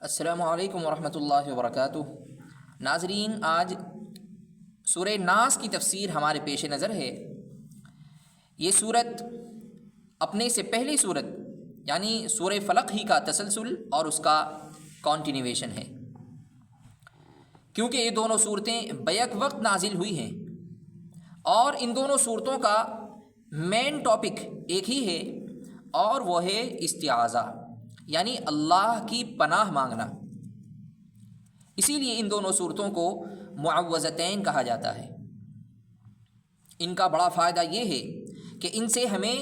السلام علیکم ورحمۃ اللہ وبرکاتہ۔ ناظرین، آج سورہ ناس کی تفسیر ہمارے پیش نظر ہے۔ یہ سورت اپنے سے پہلی سورت یعنی سورہ فلق ہی کا تسلسل اور اس کا کنٹینیویشن ہے، کیونکہ یہ دونوں صورتیں بیک وقت نازل ہوئی ہیں اور ان دونوں صورتوں کا مین ٹاپک ایک ہی ہے، اور وہ ہے استعاذہ یعنی اللہ کی پناہ مانگنا۔ اسی لیے ان دونوں صورتوں کو معوذتین کہا جاتا ہے۔ ان کا بڑا فائدہ یہ ہے کہ ان سے ہمیں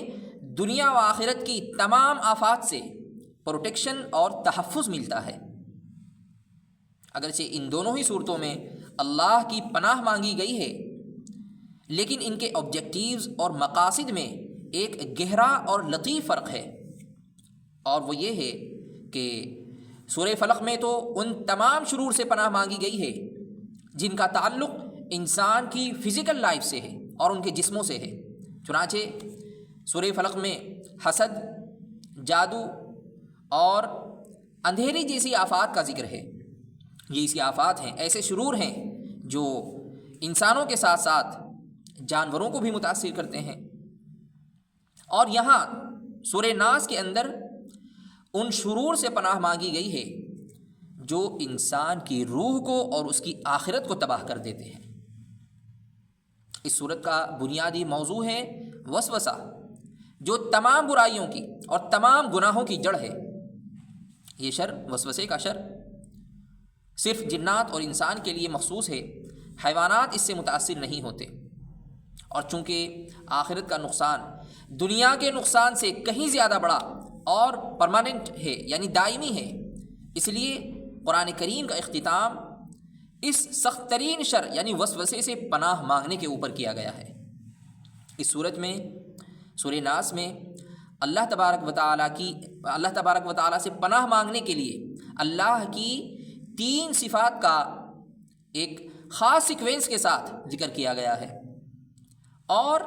دنیا و آخرت کی تمام آفات سے پروٹیکشن اور تحفظ ملتا ہے۔ اگرچہ ان دونوں ہی صورتوں میں اللہ کی پناہ مانگی گئی ہے، لیکن ان کے آبجیکٹیوز اور مقاصد میں ایک گہرا اور لطیف فرق ہے، اور وہ یہ ہے کہ سورہ فلق میں تو ان تمام شرور سے پناہ مانگی گئی ہے جن کا تعلق انسان کی فزیکل لائف سے ہے اور ان کے جسموں سے ہے۔ چنانچہ سورہ فلق میں حسد، جادو اور اندھیری جیسی آفات کا ذکر ہے۔ یہ ایسی آفات ہیں، ایسے شرور ہیں جو انسانوں کے ساتھ ساتھ جانوروں کو بھی متاثر کرتے ہیں، اور یہاں سورہ ناس کے اندر ان شرور سے پناہ مانگی گئی ہے جو انسان کی روح کو اور اس کی آخرت کو تباہ کر دیتے ہیں۔ اس صورت کا بنیادی موضوع ہے وسوسہ، جو تمام برائیوں کی اور تمام گناہوں کی جڑ ہے۔ یہ شر، وسوسے کا شر، صرف جنات اور انسان کے لیے مخصوص ہے، حیوانات اس سے متاثر نہیں ہوتے، اور چونکہ آخرت کا نقصان دنیا کے نقصان سے کہیں زیادہ بڑا اور پرماننٹ ہے یعنی دائمی ہے، اس لیے قرآن کریم کا اختتام اس سخت ترین شر یعنی وسوسے سے پناہ مانگنے کے اوپر کیا گیا ہے۔ اس صورت میں، سورہ ناس میں، اللہ تبارک و تعالیٰ سے پناہ مانگنے کے لیے اللہ کی 3 صفات کا ایک خاص سیکوینس کے ساتھ ذکر کیا گیا ہے، اور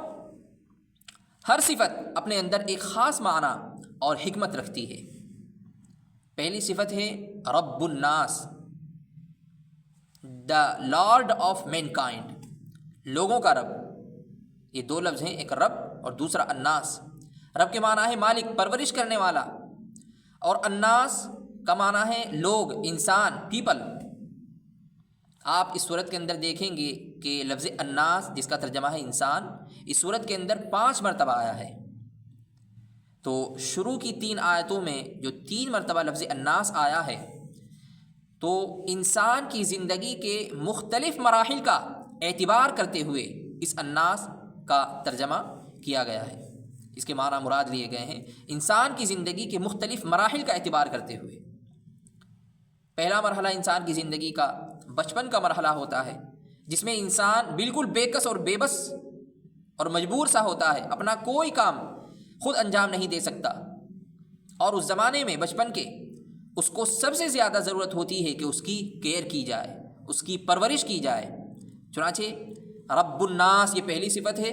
ہر صفت اپنے اندر ایک خاص معنی اور حکمت رکھتی ہے۔ پہلی صفت ہے رب الناس، دا لارڈ آف مین کائنڈ، لوگوں کا رب۔ یہ 2 لفظ ہیں، ایک رب اور دوسرا الناس۔ رب کے معنی ہے مالک، پرورش کرنے والا، اور الناس کا معنی ہے لوگ، انسان، پیپل۔ آپ اس صورت کے اندر دیکھیں گے کہ لفظ الناس، جس کا ترجمہ ہے انسان، اس صورت کے اندر 5 مرتبہ آیا ہے۔ تو شروع کی 3 آیتوں میں جو 3 مرتبہ لفظ الناس آیا ہے، تو انسان کی زندگی کے مختلف مراحل کا اعتبار کرتے ہوئے اس الناس کا ترجمہ کیا گیا ہے۔ اس کے معنی مراد لیے گئے ہیں انسان کی زندگی کے مختلف مراحل کا اعتبار کرتے ہوئے۔ پہلا مرحلہ انسان کی زندگی کا بچپن کا مرحلہ ہوتا ہے، جس میں انسان بالکل بے کس اور بے بس اور مجبور سا ہوتا ہے، اپنا کوئی کام خود انجام نہیں دے سکتا، اور اس زمانے میں بچپن کے اس کو سب سے زیادہ ضرورت ہوتی ہے کہ اس کی کیئر کی جائے، اس کی پرورش کی جائے۔ چنانچہ رب الناس یہ پہلی صفت ہے۔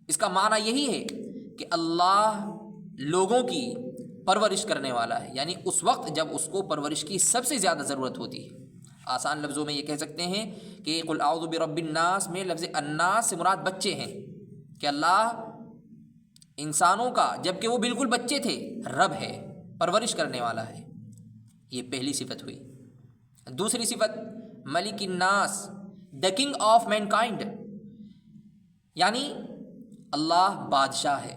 اس کا معنی یہی ہے کہ اللہ لوگوں کی پرورش کرنے والا ہے، یعنی اس وقت جب اس کو پرورش کی سب سے زیادہ ضرورت ہوتی ہے۔ آسان لفظوں میں یہ کہہ سکتے ہیں کہ قل اعوذ برب الناس میں لفظ الناس سے مراد بچے ہیں، کہ اللہ انسانوں کا جب کہ وہ بالکل بچے تھے رب ہے، پرورش کرنے والا ہے۔ یہ پہلی صفت ہوئی۔ دوسری صفت ملک الناس، the king of mankind, یعنی اللہ بادشاہ ہے،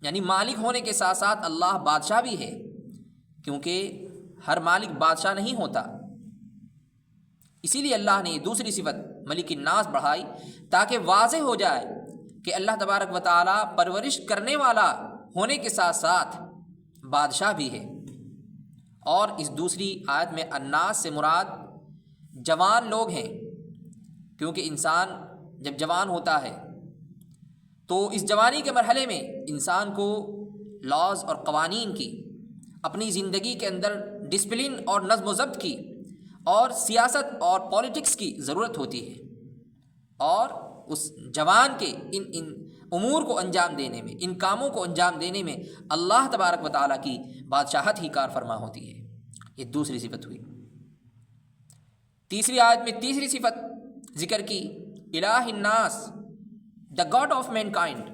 یعنی مالک ہونے کے ساتھ ساتھ اللہ بادشاہ بھی ہے، کیونکہ ہر مالک بادشاہ نہیں ہوتا۔ اسی لیے اللہ نے یہ دوسری صفت ملک الناس بڑھائی، تاکہ واضح ہو جائے کہ اللہ تبارک و تعالیٰ پرورش کرنے والا ہونے کے ساتھ ساتھ بادشاہ بھی ہے۔ اور اس دوسری آیت میں الناس سے مراد جوان لوگ ہیں، کیونکہ انسان جب جوان ہوتا ہے تو اس جوانی کے مرحلے میں انسان کو لاز اور قوانین کی، اپنی زندگی کے اندر ڈسپلن اور نظم و ضبط کی، اور سیاست اور پولیٹکس کی ضرورت ہوتی ہے، اور اس جوان کے ان امور کو انجام دینے میں، ان کاموں کو انجام دینے میں اللہ تبارک و تعالیٰ کی بادشاہت ہی کار فرما ہوتی ہے۔ یہ دوسری صفت ہوئی۔ تیسری آیت میں تیسری صفت ذکر کی، الہ الناس، the God of mankind,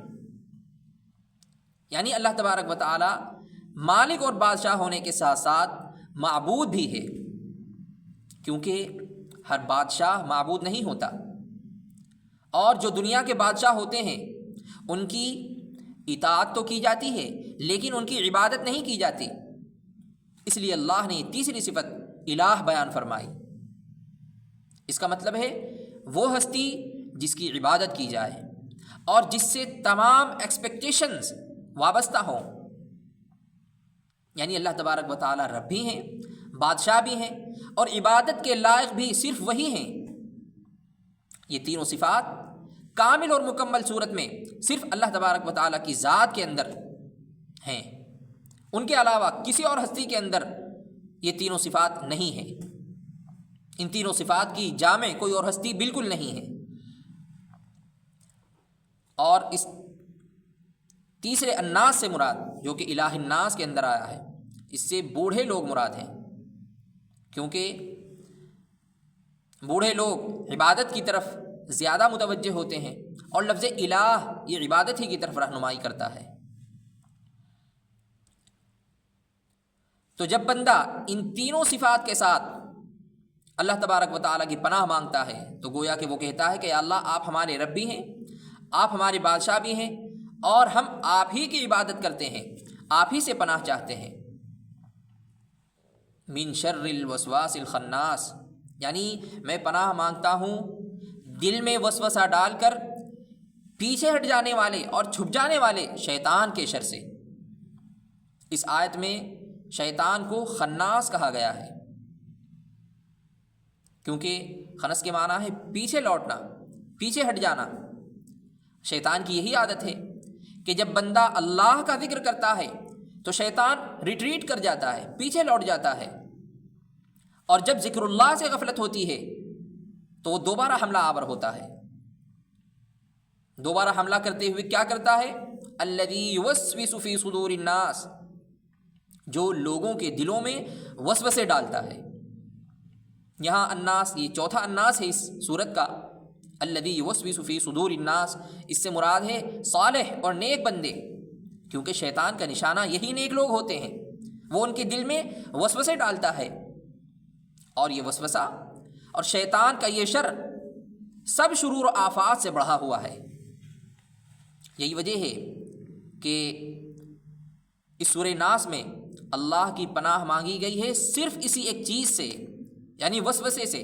یعنی اللہ تبارک و تعالی مالک اور بادشاہ ہونے کے ساتھ ساتھ معبود بھی ہے، کیونکہ ہر بادشاہ معبود نہیں ہوتا، اور جو دنیا کے بادشاہ ہوتے ہیں ان کی اطاعت تو کی جاتی ہے لیکن ان کی عبادت نہیں کی جاتی، اس لیے اللہ نے تیسری صفت الہ بیان فرمائی۔ اس کا مطلب ہے وہ ہستی جس کی عبادت کی جائے اور جس سے تمام ایکسپیکٹیشنز وابستہ ہوں، یعنی اللہ تبارک و تعالی رب بھی ہیں، بادشاہ بھی ہیں، اور عبادت کے لائق بھی صرف وہی ہیں۔ یہ تینوں صفات کامل اور مکمل صورت میں صرف اللہ تبارک و تعالیٰ کی ذات کے اندر ہیں، ان کے علاوہ کسی اور ہستی کے اندر یہ تینوں صفات نہیں ہیں۔ ان تینوں صفات کی جامع کوئی اور ہستی بالکل نہیں ہے۔ اور اس تیسرے الناس سے مراد جو کہ الہ الناس کے اندر آیا ہے، اس سے بوڑھے لوگ مراد ہیں، کیونکہ بوڑھے لوگ عبادت کی طرف زیادہ متوجہ ہوتے ہیں، اور لفظ الہ یہ عبادت ہی کی طرف رہنمائی کرتا ہے۔ تو جب بندہ ان تینوں صفات کے ساتھ اللہ تبارک و تعالیٰ کی پناہ مانگتا ہے تو گویا کہ وہ کہتا ہے کہ یا اللہ آپ ہمارے رب بھی ہیں، آپ ہمارے بادشاہ بھی ہیں، اور ہم آپ ہی کی عبادت کرتے ہیں، آپ ہی سے پناہ چاہتے ہیں۔ من شر الوسواس الخناس، یعنی میں پناہ مانگتا ہوں دل میں وسوسہ ڈال کر پیچھے ہٹ جانے والے اور چھپ جانے والے شیطان کے شر سے۔ اس آیت میں شیطان کو خناس کہا گیا ہے، کیونکہ خنس کے معنی ہے پیچھے لوٹنا، پیچھے ہٹ جانا۔ شیطان کی یہی عادت ہے کہ جب بندہ اللہ کا ذکر کرتا ہے تو شیطان ریٹریٹ کر جاتا ہے، پیچھے لوٹ جاتا ہے، اور جب ذکر اللہ سے غفلت ہوتی ہے تو وہ دوبارہ حملہ آور ہوتا ہے۔ دوبارہ حملہ کرتے ہوئے کیا کرتا ہے؟ الذی یوسوس فی صدور الناس، جو لوگوں کے دلوں میں وسوسے ڈالتا ہے۔ یہاں الناس یہ چوتھا الناس ہے اس سورت کا، الذی یوسوس فی صدور الناس، اس سے مراد ہے صالح اور نیک بندے، کیونکہ شیطان کا نشانہ یہی نیک لوگ ہوتے ہیں، وہ ان کے دل میں وسوسے ڈالتا ہے، اور یہ وسوسہ اور شیطان کا یہ شر سب شرور و آفات سے بڑھا ہوا ہے۔ یہی وجہ ہے کہ اس سورہ ناس میں اللہ کی پناہ مانگی گئی ہے صرف اسی ایک چیز سے، یعنی وسوسے سے،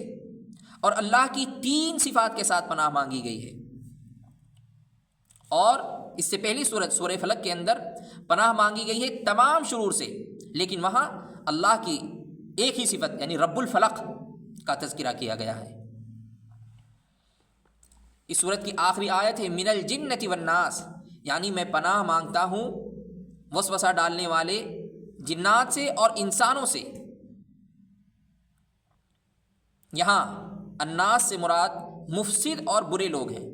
اور اللہ کی 3 صفات کے ساتھ پناہ مانگی گئی ہے۔ اور اس سے پہلی سورت سورہ فلق کے اندر پناہ مانگی گئی ہے تمام شرور سے، لیکن وہاں اللہ کی ایک ہی صفت یعنی رب الفلق کا تذکرہ کیا گیا ہے۔ اس سورت کی آخری آیت ہے من الجنۃ والناس، یعنی میں پناہ مانگتا ہوں وسوسہ ڈالنے والے جنات سے اور انسانوں سے۔ یہاں الناس سے مراد مفسد اور برے لوگ ہیں،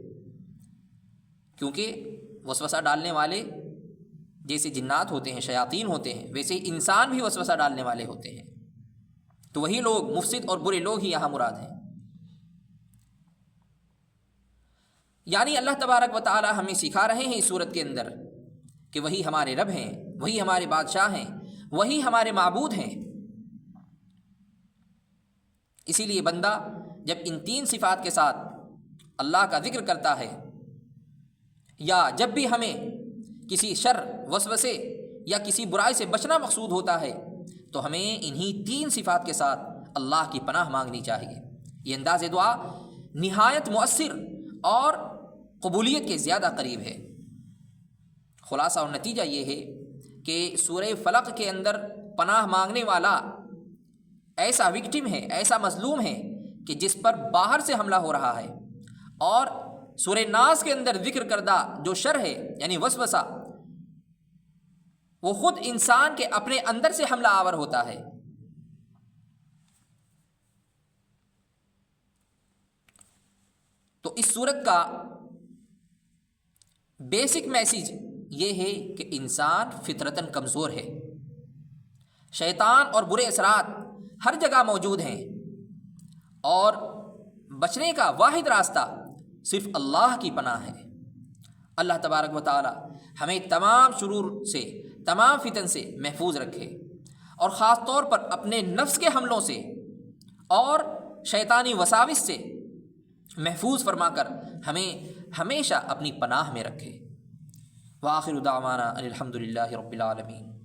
کیونکہ وسوسہ ڈالنے والے جیسے جنات ہوتے ہیں، شیاطین ہوتے ہیں، ویسے ہی انسان بھی وسوسہ ڈالنے والے ہوتے ہیں، تو وہی لوگ مفسد اور برے لوگ ہی یہاں مراد ہیں۔ یعنی اللہ تبارک و تعالی ہمیں سکھا رہے ہیں اس صورت کے اندر کہ وہی ہمارے رب ہیں، وہی ہمارے بادشاہ ہیں، وہی ہمارے معبود ہیں۔ اسی لیے بندہ جب ان 3 صفات کے ساتھ اللہ کا ذکر کرتا ہے، یا جب بھی ہمیں کسی شر، وسوسے یا کسی برائی سے بچنا مقصود ہوتا ہے، تو ہمیں انہی 3 صفات کے ساتھ اللہ کی پناہ مانگنی چاہیے۔ یہ انداز دعا نہایت مؤثر اور قبولیت کے زیادہ قریب ہے۔ خلاصہ اور نتیجہ یہ ہے کہ سورہ فلق کے اندر پناہ مانگنے والا ایسا وکٹم ہے، ایسا مظلوم ہے کہ جس پر باہر سے حملہ ہو رہا ہے، اور سورہ ناس کے اندر ذکر کردہ جو شر ہے یعنی وسوسہ، وہ خود انسان کے اپنے اندر سے حملہ آور ہوتا ہے۔ تو اس صورت کا بیسک میسیج یہ ہے کہ انسان فطرتاً کمزور ہے، شیطان اور برے اثرات ہر جگہ موجود ہیں، اور بچنے کا واحد راستہ صرف اللہ کی پناہ ہے۔ اللہ تبارک و تعالی ہمیں تمام شرور سے، تمام فتن سے محفوظ رکھے، اور خاص طور پر اپنے نفس کے حملوں سے اور شیطانی وساوس سے محفوظ فرما کر ہمیں ہمیشہ اپنی پناہ میں رکھے۔ وآخر دعوانا ان الحمد للہ رب العالمین۔